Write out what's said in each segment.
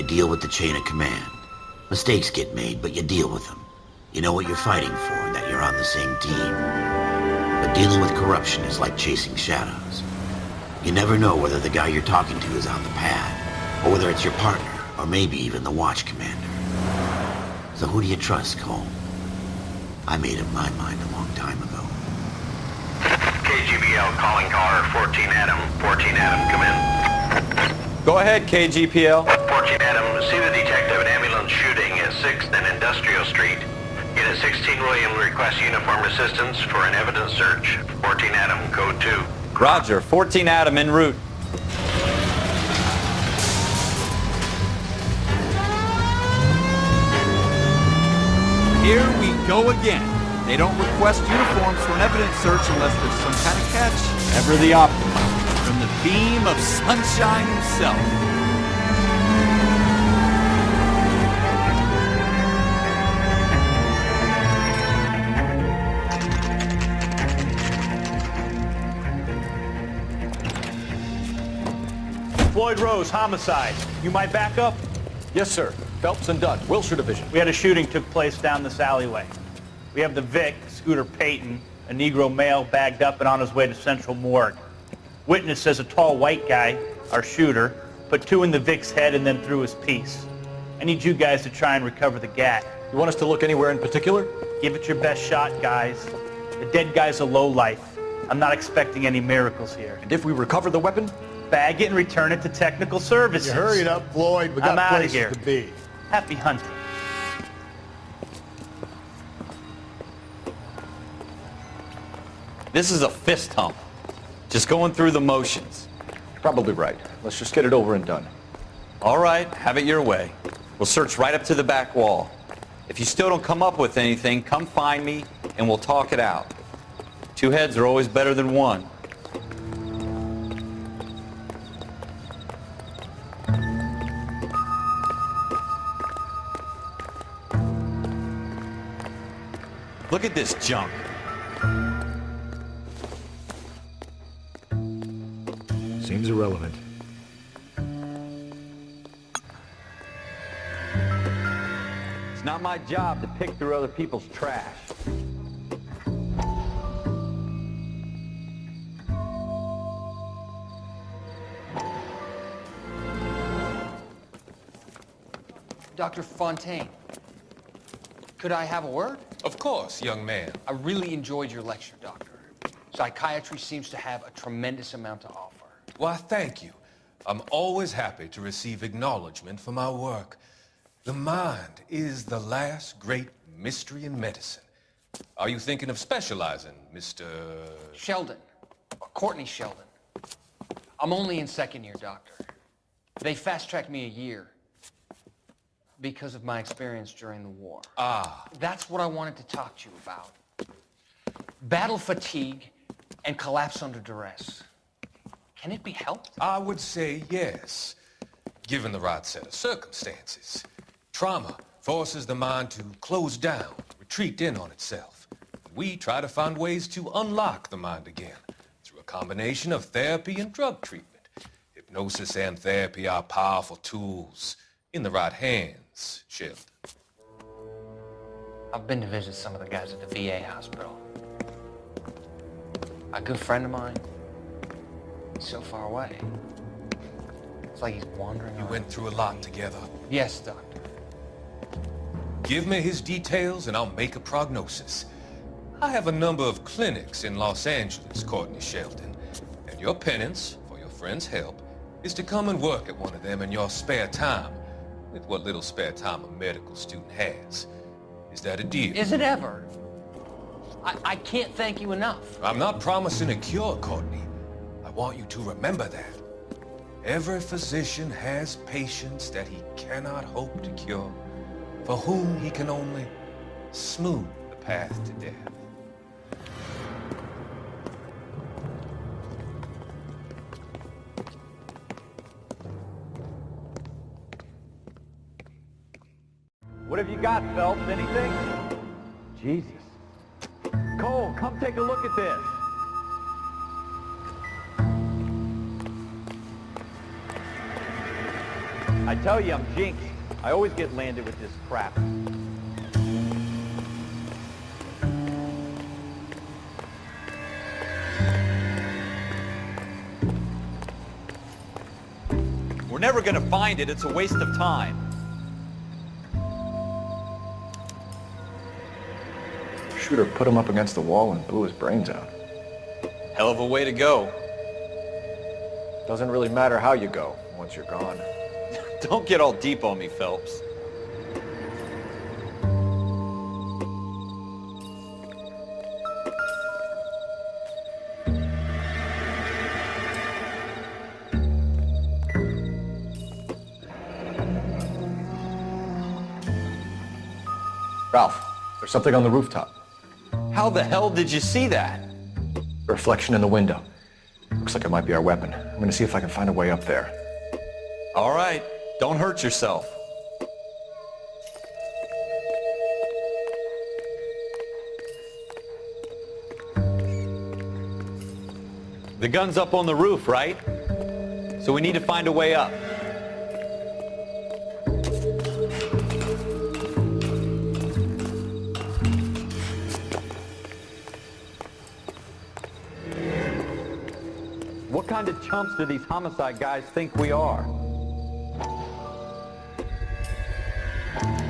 you deal with the chain of command. Mistakes get made, but you deal with them. You know what you're fighting for and that you're on the same team. But dealing with corruption is like chasing shadows. You never know whether the guy you're talking to is on the pad, or whether it's your partner, or maybe even the watch commander. So who do you trust, Cole? I made up my mind a long time ago. KGBL calling caller 14 Adam. 14 Adam, come in. Go ahead, KGPL. 14 Adam, see the detective in ambulance shooting at 6th and Industrial Street. Unit 16 William requests uniform assistance for an evidence search. 14 Adam, code 2. Roger, 14 Adam en route. Here we go again. They don't request uniforms for an evidence search unless there's some kind of catch. Ever the optimist. From the beam of sunshine himself. Floyd Rose, homicide. You might back up? Yes, sir. Phelps and Dunn, Wilshire Division. We had a shooting took place down this alleyway. We have the Vic, Scooter Payton, a Negro male bagged up and on his way to Central Morgue. Witness says a tall white guy, our shooter, put 2 in the Vic's head and then threw his piece. I need you guys to try and recover the gat. You want us to look anywhere in particular? Give it your best shot, guys. The dead guy's a lowlife. I'm not expecting any miracles here. And if we recover the weapon? Bag it and return it to technical services. You hurry it up, Floyd. We got I'm outta places here. to be. Happy hunting. This is a fist hump. Just going through the motions. Probably right. Let's just get it over and done. All right, have it your way. We'll search right up to the back wall. If you still don't come up with anything, come find me and we'll talk it out. 2 heads are always better than 1. Look at this junk. Seems irrelevant. It's not my job to pick through other people's trash. Dr. Fontaine, could I have a word? Of course, young man. I really enjoyed your lecture, Doctor. Psychiatry seems to have a tremendous amount to offer. Why, thank you. I'm always happy to receive acknowledgement for my work. The mind is the last great mystery in medicine. Are you thinking of specializing, Mr. Sheldon, or Courtney Sheldon. I'm only in 2nd year, Doctor. They fast-tracked me a year because of my experience during the war. Ah. That's what I wanted to talk to you about. Battle fatigue and collapse under duress. Can it be helped? I would say yes, given the right set of circumstances. Trauma forces the mind to close down, retreat in on itself. We try to find ways to unlock the mind again through a combination of therapy and drug treatment. Hypnosis and therapy are powerful tools in the right hands, Sheldon. I've been to visit some of the guys at the VA hospital. A good friend of mine, he's so far away. It's like he's wandering You around. went through a lot together. Yes, Doctor. Give me his details and I'll make a prognosis. I have a number of clinics in Los Angeles, Courtney Sheldon, and your penance, for your friend's help, is to come and work at one of them in your spare time, with what little spare time a medical student has. Is that a deal? Is it ever? I can't thank you enough. I'm not promising a cure, Courtney. I want you to remember that. Every physician has patients that he cannot hope to cure, for whom he can only smooth the path to death. What have you got, Phelps? Anything? Jesus. Cole, come take a look at this. I I tell you, I'm jinxed. I always get landed with this crap. We're never gonna find it. It's a waste of time. Shooter put him up against the wall and blew his brains out. Hell of a way to go. Doesn't really matter how you go once you're gone. Don't get all deep on me, Phelps. Ralph, there's something on the rooftop. How the hell did you see that? A reflection in the window. Looks like it might be our weapon. I'm gonna see if I can find a way up there. All right, don't hurt yourself. The gun's up on the roof, right? So we need to find a way up. What kind of chumps do these homicide guys think we are?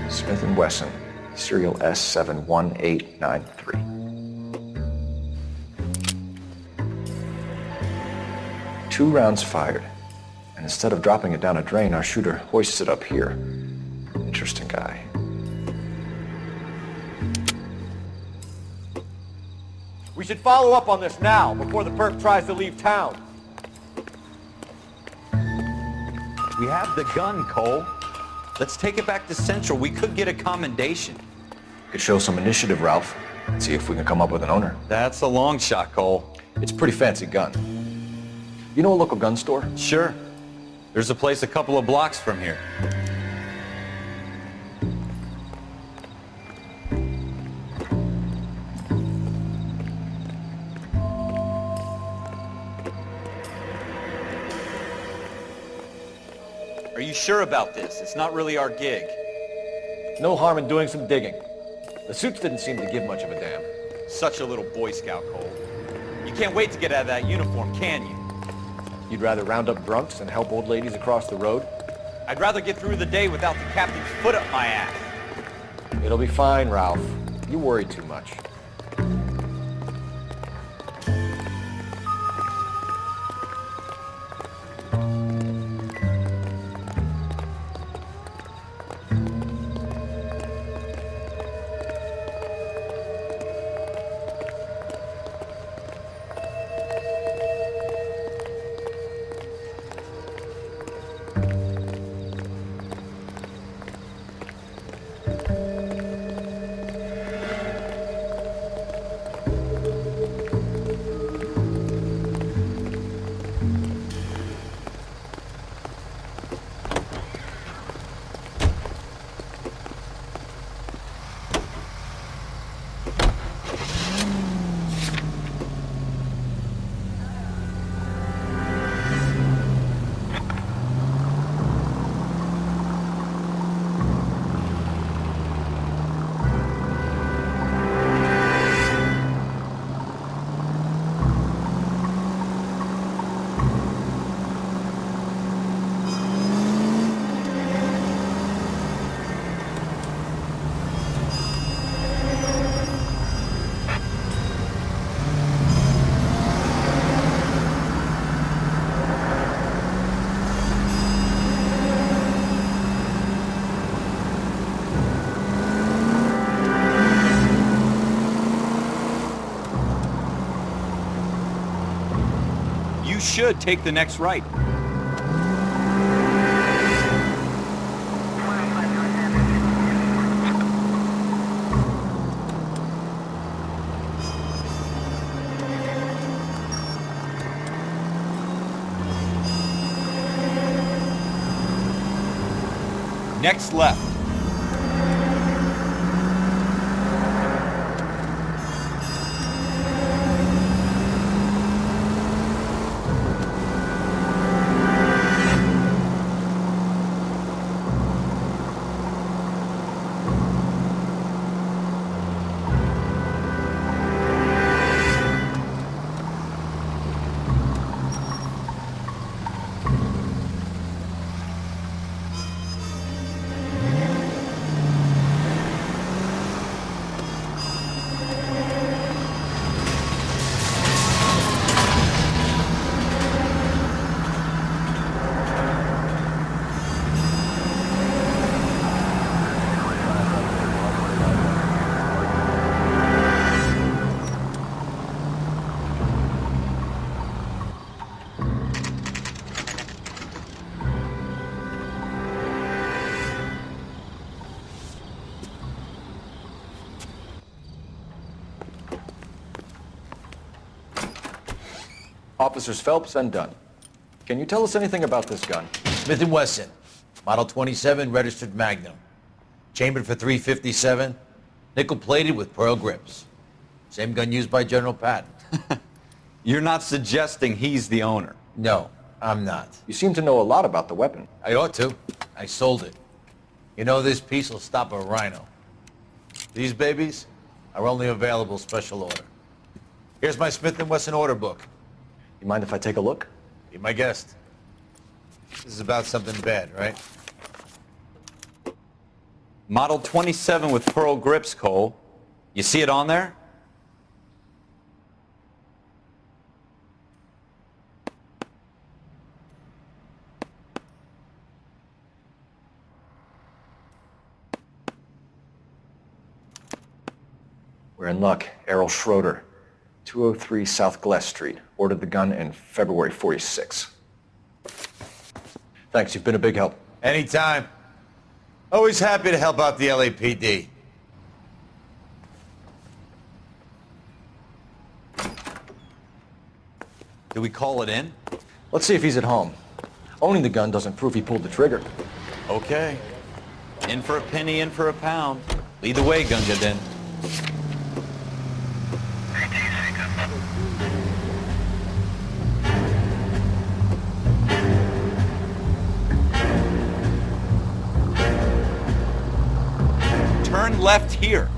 Smith & Wesson, serial S71893. Two rounds fired, and instead of dropping it down a drain, our shooter hoists it up here. Interesting guy. We should follow up on this now, before the perp tries to leave town. We have the gun, Cole. Let's take it back to Central. We could get a commendation. Could show some initiative, Ralph, and see if we can come up with an owner. That's a long shot, Cole. It's a pretty fancy gun. You know a local gun store? Sure. There's a place a couple of blocks from here. Are you sure about this? It's not really our gig. No harm in doing some digging. The suits didn't seem to give much of a damn. Such a little Boy Scout, Cole. You can't wait to get out of that uniform, can you? You'd rather round up drunks and help old ladies across the road? I'd rather get through the day without the captain's foot up my ass. It'll be fine, Ralph. You worry too much. Should take the next right. Next left. Officers Phelps and Dunn. Can you tell us anything about this gun? Smith & Wesson, Model 27, registered Magnum. Chambered for .357, nickel-plated with pearl grips. Same gun used by General Patton. You're not suggesting he's the owner? No, I'm not. You seem to know a lot about the weapon. I ought to. I sold it. You know, this piece will stop a rhino. These babies are only available special order. Here's my Smith & Wesson order book. You mind if I take a look? Be my guest. This is about something bad, right? Model 27 with pearl grips, Cole. You see it on there? We're in luck. Errol Schroeder, 203 South Glass Street. Ordered the gun in February '46. Thanks, you've been a big help. Anytime. Always happy to help out the LAPD. Do we call it in? Let's see if he's at home. Owning the gun doesn't prove he pulled the trigger. Okay. In for a penny, in for a pound. Lead the way, Gunga Din. Turn left here.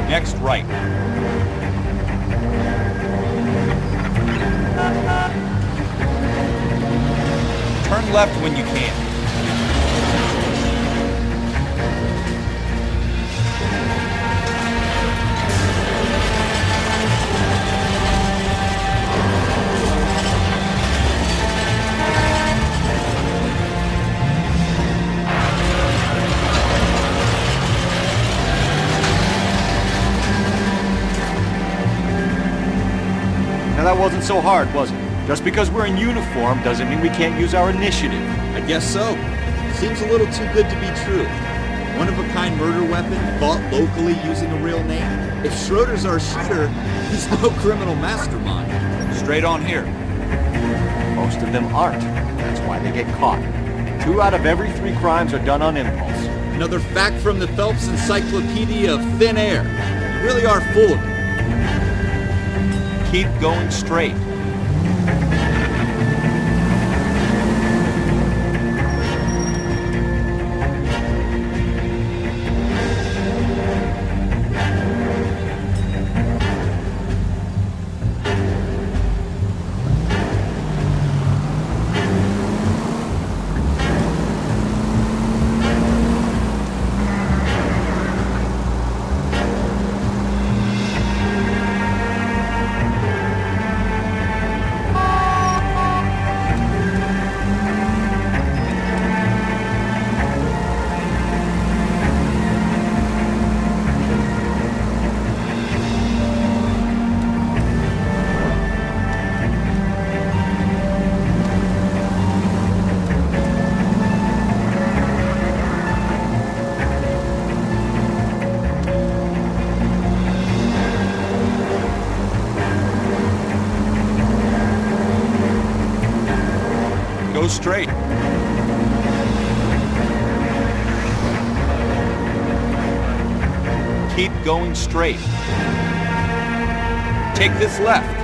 Next right. Turn left when you can. Now that wasn't so hard, was it? Just because we're in uniform doesn't mean we can't use our initiative. I guess so. Seems a little too good to be true. One-of-a-kind murder weapon bought locally using a real name. If Schroeder's our shooter, he's no criminal mastermind. Straight on here. Most of them aren't. That's why they get caught. 2 out of every 3 crimes are done on impulse. Another fact from the Phelps Encyclopedia of Thin Air. You really are full of it. Keep going straight. Go straight. Keep going straight. Take this left.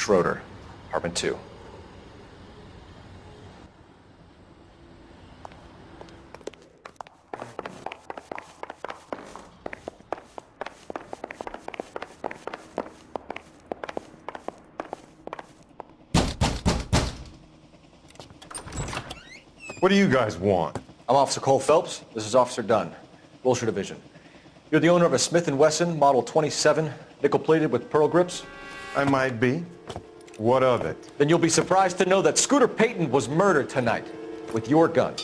Schroeder, apartment 2. What do you guys want? I'm Officer Cole Phelps. This is Officer Dunn, Wilshire Division. You're the owner of a Smith & Wesson Model 27, nickel-plated with pearl grips? I might be. What of it? Then you'll be surprised to know that Scooter Payton was murdered tonight with your gun.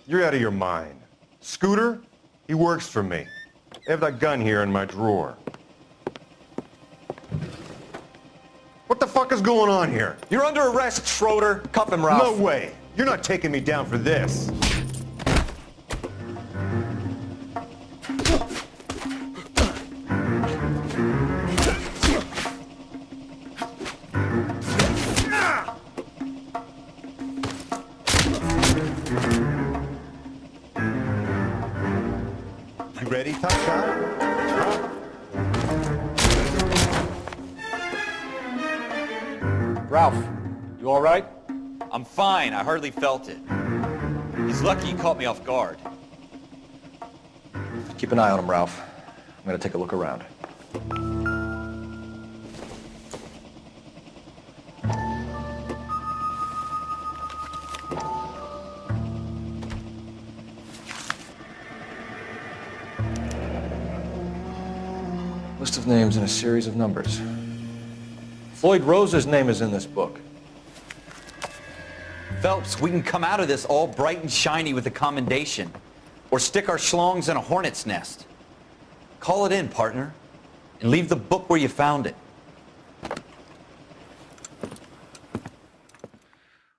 You're out of your mind. Scooter? He works for me. I have that gun here in my drawer. What the fuck is going on here? You're under arrest, Schroeder. Cuff him, Ralph. No way. You're not taking me down for this. You ready, tough guy? Ralph, you all right? I'm fine. I hardly felt it. He's lucky he caught me off guard. Keep an eye on him, Ralph. I'm gonna take a look around. List of names and a series of numbers. Floyd Rose's name is in this book. Phelps, we can come out of this all bright and shiny with a commendation, or stick our schlongs in a hornet's nest. Call it in, partner, and leave the book where you found it.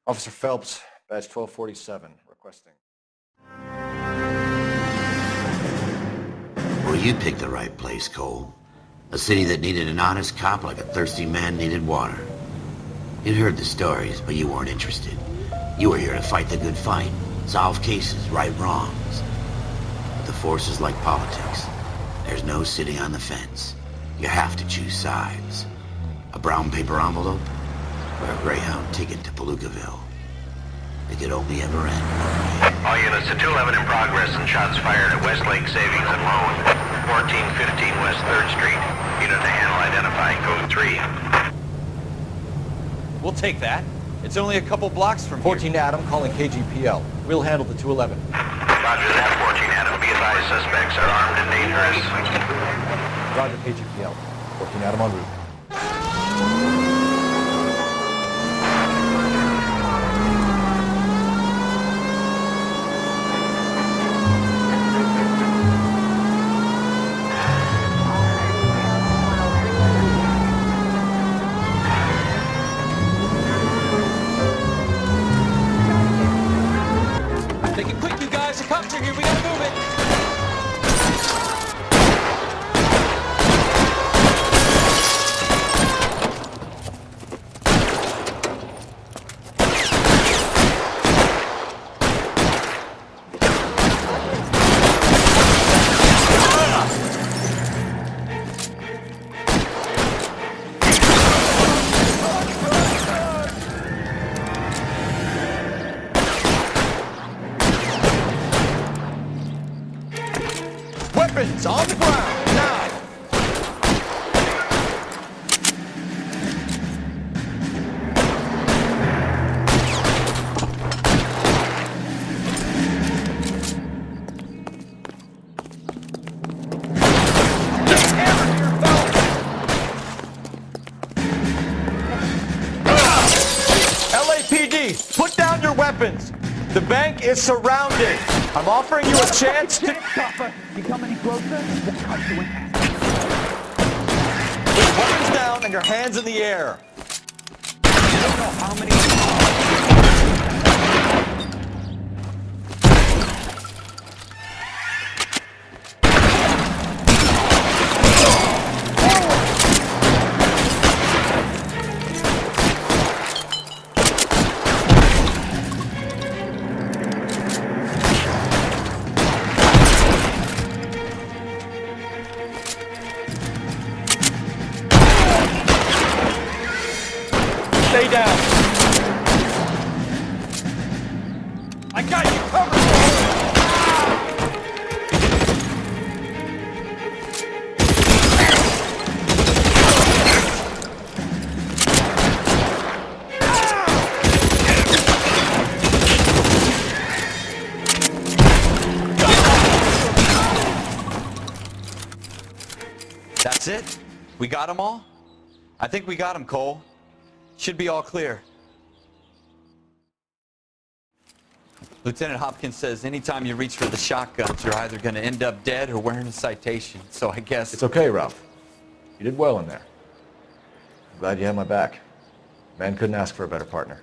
Officer Phelps, badge 1247, requesting. Well, you picked the right place, Cole. A city that needed an honest cop like a thirsty man needed water. You'd heard the stories, but you weren't interested. You were here to fight the good fight, solve cases, right wrongs. But the force is like politics. There's no sitting on the fence. You have to choose sides. A brown paper envelope, or a Greyhound ticket to Palookaville. It could only ever end one way. All units to 211 in progress and shots fired at Westlake Savings and Loan, 1415 West 3rd Street. Unit to handle identifying code 3. We'll take that. It's only a couple blocks from 14 Adam calling KGPL. We'll handle the 211. Roger that, 14 Adam. Be advised, suspects are armed and dangerous. Roger, KGPL. 14 Adam en route. Weapons on the ground, now! LAPD, put down your weapons! The bank is surrounded! I'm offering you a chance to... You come any closer, we'll cut you in half. Put your weapons down and your hands in the air. You don't know how many... I got you covered! That's it? We got them all? I think we got them, Cole. Should be all clear. Lieutenant Hopkins says anytime you reach for the shotguns, you're either going to end up dead or wearing a citation. So I guess... It's okay, Ralph. You did well in there. I'm glad you had my back. Man couldn't ask for a better partner.